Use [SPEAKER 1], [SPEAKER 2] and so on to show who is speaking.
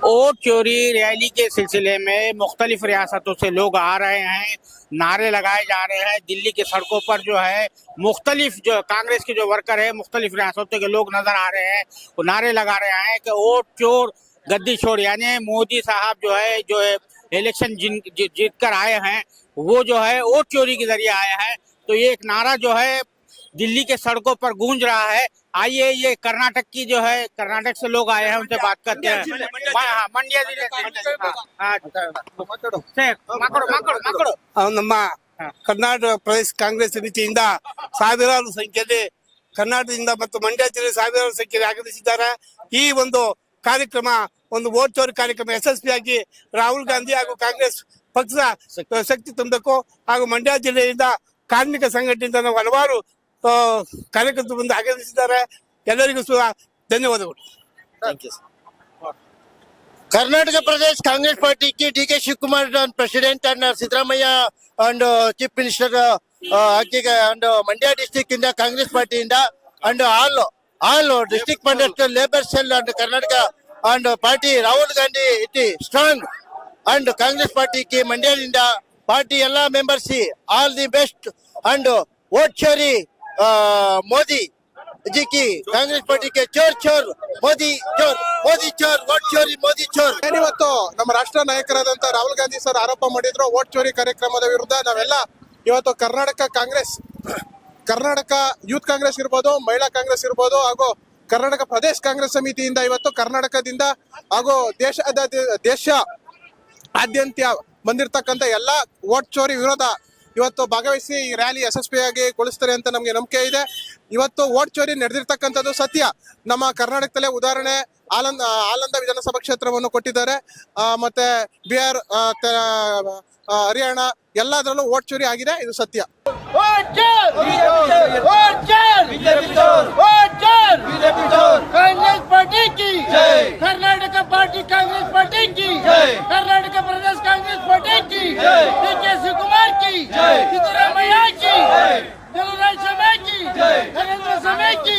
[SPEAKER 1] Vote चोरी rally के सिलसिले में मुख्तलिफ रियासतों से लोग आ रहे हैं, नारे लगाए जा रहे हैं। दिल्ली की सड़कों पर जो है मुख्तलिफ जो कांग्रेस के जो वर्कर है, मुख्तलिफ रियासतों के लोग नजर आ रहे हैं। वो नारे लगा रहे हैं कि वोट चोर गद्दी छोड़, यानी मोदी साहब जो है इलेक्शन जीत कर आए हैं, वो जो है वोट चोरी के जरिए आए हैं। तो ये एक नारा जो है दिल्ली के सड़कों पर गूंज रहा है। आइए, ये कर्नाटक की जो है, कर्नाटक से लोग आए हैं, उनसे बात करते हैं। ಮಂಡ್ಯ ಜಿಲ್ಲೆ
[SPEAKER 2] ನಮ್ಮ ಕರ್ನಾಟಕ ಪ್ರದೇಶ ಕಾಂಗ್ರೆಸ್ ಸಮಿತಿಯಿಂದ ಸಾವಿರಾರು ಸಂಖ್ಯೆಯಲ್ಲಿ ಕರ್ನಾಟಕದಿಂದ ಮತ್ತು ಮಂಡ್ಯ ಜಿಲ್ಲೆ ಸಾವಿರಾರು ಸಂಖ್ಯೆಯಲ್ಲಿ ಆಗಮಿಸಿದ್ದಾರೆ. ಈ ಒಂದು ಕಾರ್ಯಕ್ರಮ, ಒಂದು ವೋಟ್ ಚೋರಿ ಕಾರ್ಯಕ್ರಮ ಯಶಸ್ವಿಯಾಗಿ ರಾಹುಲ್ ಗಾಂಧಿ ಹಾಗೂ ಕಾಂಗ್ರೆಸ್ ಪಕ್ಷದ ಶಕ್ತಿ ತುಂಬಬೇಕು. ಹಾಗೂ ಮಂಡ್ಯ ಜಿಲ್ಲೆಯಿಂದ ಕಾರ್ಮಿಕ ಸಂಘಟನೆಯಿಂದ ನಾವು ಹಲವಾರು ಕಾರ್ಯಕರ್ತರು ಬಂದು ಆಗಮಿಸಿದ್ದಾರೆ. ಎಲ್ಲರಿಗೂ ಧನ್ಯವಾದಗಳು.
[SPEAKER 3] Karnataka Pradesh Congress Party ki DK Shivkumar and President and Siddaramaiah and Chief Minister and Mandya district in the Congress Party in the and all district mandate labor cell and Karnataka and party Rahul Gandhi it is strong and Congress Party ki Mandya in the party alla members all the best and vote chori Modi जी की Congress party के चोर चोर मोदी चोर vote चोरी मोदी चोर.
[SPEAKER 4] ಇವತ್ತು ನಮ್ಮ ರಾಷ್ಟ್ರ ನಾಯಕರಾದಂತ ರಾಹುಲ್ ಗಾಂಧಿ ಸರ್ ಆರೋಪ ಮಾಡಿದ್ರು ವೋಟ್ ಚೋರಿ ಕಾರ್ಯಕ್ರಮದ ವಿರುದ್ಧ. ನಾವೆಲ್ಲ ಇವತ್ತು ಕರ್ನಾಟಕ ಯೂತ್ ಕಾಂಗ್ರೆಸ್ ಇರ್ಬೋದು, ಮಹಿಳಾ ಕಾಂಗ್ರೆಸ್ ಇರ್ಬೋದು, ಹಾಗೂ ಕರ್ನಾಟಕ ಪ್ರದೇಶ ಕಾಂಗ್ರೆಸ್ ಸಮಿತಿಯಿಂದ ಇವತ್ತು ಕರ್ನಾಟಕದಿಂದ ಹಾಗೂ ದೇಶಾದ್ಯಂತ ಬಂದಿರತಕ್ಕಂತ ಎಲ್ಲ ವೋಟ್ ಚೋರಿ ವಿರೋಧ ಇವತ್ತು ಭಾಗವಹಿಸಿ ಈ ರ್ಯಾಲಿ ಯಶಸ್ವಿಯಾಗಿ ಗೊಳಿಸ್ತಾರೆ ಅಂತ ನಮ್ಗೆ ನಂಬಿಕೆ ಇದೆ. ಇವತ್ತು ವೋಟ್ ಚೋರಿ ನಡೆದಿರ್ತಕ್ಕಂಥದ್ದು ಸತ್ಯ. ನಮ್ಮ ಕರ್ನಾಟಕದಲ್ಲೇ ಉದಾಹರಣೆ ಆಲಂದ ವಿಧಾನಸಭಾ ಕ್ಷೇತ್ರವನ್ನು ಕೊಟ್ಟಿದ್ದಾರೆ. ಮತ್ತೆ ಬಿಹಾರ್, ಹರಿಯಾಣ ಎಲ್ಲದರಲ್ಲೂ ವೋಟ್ ಚೋರಿ ಆಗಿದೆ, ಇದು ಸತ್ಯ.
[SPEAKER 5] कांग्रेस पार्टी की कर्नाटक पार्टी कांग्रेस पार्टी की कर्नाटक प्रदेश कांग्रेस पार्टी की डीके शिवकुमार की सिद्धरामैया की जलराज समय की नरेंद्र समय की